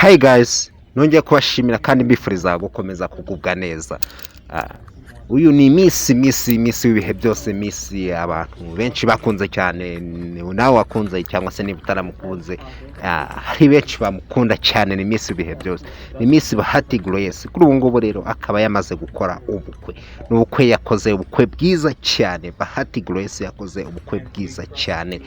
Hi guys, nongeye kubashimira kandi mbifuriza gukomeza kugubwa neza. Uyu ni Miss w'ibihe byose, Miss abantu benshi bakunze cyane, nawe wakunze cyangwa se niba utaramukunze, hari benshi bamukunda cyane. Ni Miss w'ibihe byose, ni Miss Bahati Grace. Kuri ubu ngubu rero akaba yamaze gukora ubukwe, n'ubukwe yakoze ubukwe bwiza cyane. Bahati Grace yakoze ubukwe bwiza cyane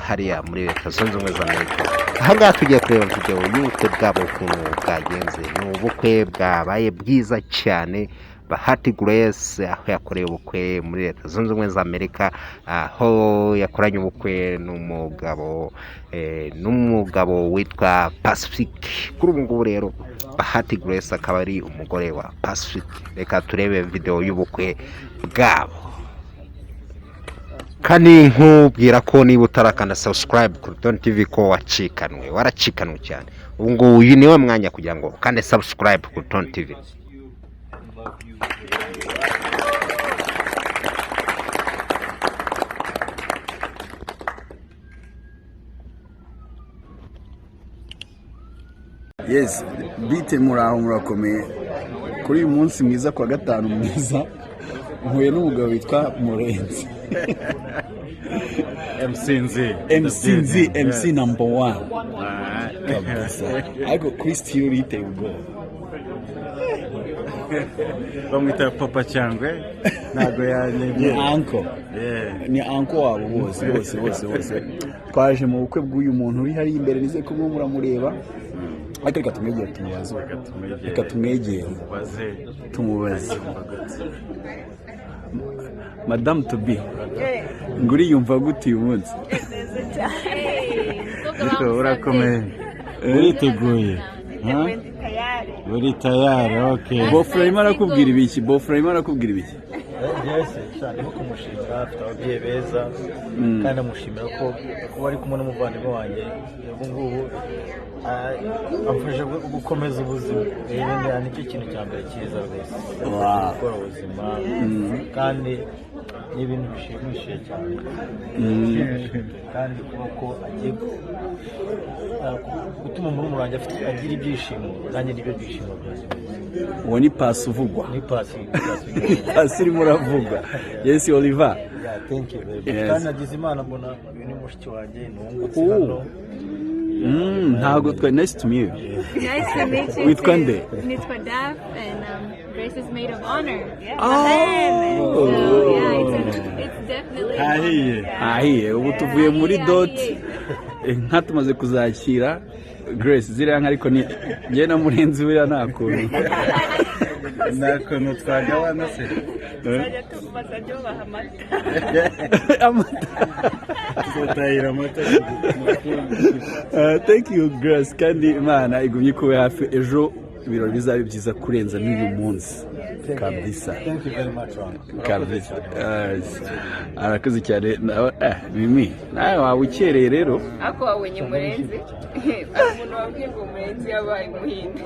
hariya muri Leta Zunze Ubumwe za Amerika. Aha ngaha tugiye kureba video y'ubukwe bwabo ukuntu bwagenze. Ni ubukwe bwabaye bwiza cyane. Bahati Grace aho yakoreye ubukwe muri Leta Zunze Ubumwe za Amerika, aho yakoranye ubukwe n'umugabo witwa Pacifique. Kuri ubu ngubu rero Bahati Grace akaba ari umugore wa Pacifique. Reka turebe video y'ubukwe bwabo. Kandi nkubwira ko niba utarakanda subscribe kuri Don TV ko waracikanwe cyane. Ubu ngubu uyu niwe mwanya kugira ngo kandi subscribe kuri Don TV. Yes, bite muraho murakomeye. Kuri uyu munsi mwiza kwa gatanu mwiza, mpuye n'umugabo witwa Murenzi. MC number 1. Kabisa. Ariko kuri still liteye ubwoba. Bamwita papa cyangwe ntago ni uncle. Ni uncle wabo bose. Twaje mu bukwe bw'uyu muntu uri hari imbere, nize ko muramureba. Reka tumwegere tumubaze. Madame to be nguri yumva gute uyu munsi? Urakomeye, uriteguye? Uri tayari? Okay. Boframe arakubwira ibiki? Yes, ndimo kumushimira, afite ababyeyi beza kandi amushimira ko kuba ari kumwe n'umuvandimwe wanjye ubu ngubu amfasha gukomeza ubuzima. Nicyo kintu cya mbere cyiza rwose, gukora ubuzima kandi n'ibintu bishimishije cyane, kandi kuba ko agiye gutuma murumuna wanjye agira ibyishimo, nanjye nibyo byishimo byanjye. Uwo ni Pasi uvugwa? Ni Pasi urimo uravuga. Yes, Oliver. Yeah, thank you very much. Kandi nagize Imana mbona uyu ni mushiki wanjye, n'ungutse hano. Ntago twa nice to meet you. Nice to meet you. Witwa nde? Nitwa Daf, and Grace is maid of honor. Oh. So, yeah, it's definitely Ahiye. Ubu tuvuye muri dot. Nka tumaze kuzakira Grace ziriya nka, ariko ni njye na Murenzi we nakuntu. Nakuntu twagabana se. Thank you Grace, kandi Imana igumye kuba hafi. Ejo ibirori bizabe byiza kurenza n'uyu munsi kabisa. Thank you very much. Kabisa. Arakoze cyane. Mimi nawe waba ukereye rero. Ako wawenye Murenzi. Umuntu wabwiye ngo Murenzi yabaye Muhinde.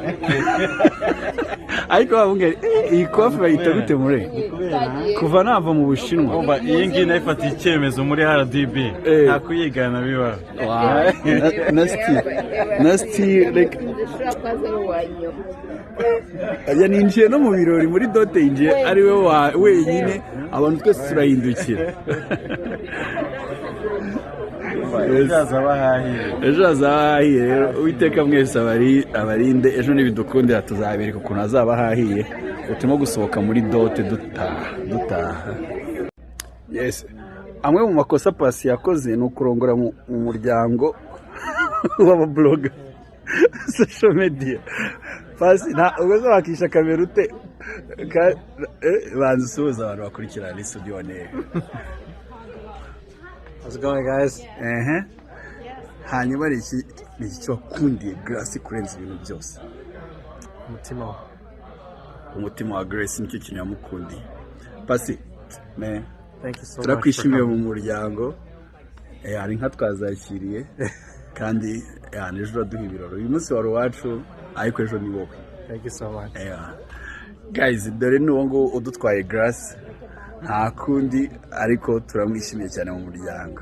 Ariko wabunge iyi kofi bayita gute Mure? Kuva nava mu Bushinwa. Umva iyi ngiyi nayifatiye icyemezo muri RDB. Nta kuyigana biba. Nasty like ninjiye no mu birori muri dote, injiye ari we wenyine, abantu twese turahindukira. Ejo hazabahahiye rero, Uwiteka mwese abarinde. Ejo nibidukundira tuzabereka ukuntu hazabahahiye. Turimo gusohoka muri dote dutaha. Yes, amwe mu makosa Pasi yakoze ni ukurongora mu muryango w'ababloga social media. Pasi uweze wakisha kamera ute banza usuhuza abantu bakurikirana studio one. How's it going, guys? Hanyuma iki cyo wakundiye Grace kurenza ibintu byose? Umutima wa Grace nicyo kintu yamukundiye. Pasi man, thank you so much. Turakwishimiye mu muryango. Ari nka twazakiriye kandi ejo uraduha ibirori. Uyu munsi wari uwacu, ariko ejo ni wowe. Thank you so much. Guys, dore n'uwo ngo udutwaye Grace, nta kundi ariko turamwishimiye cyane mu muryango.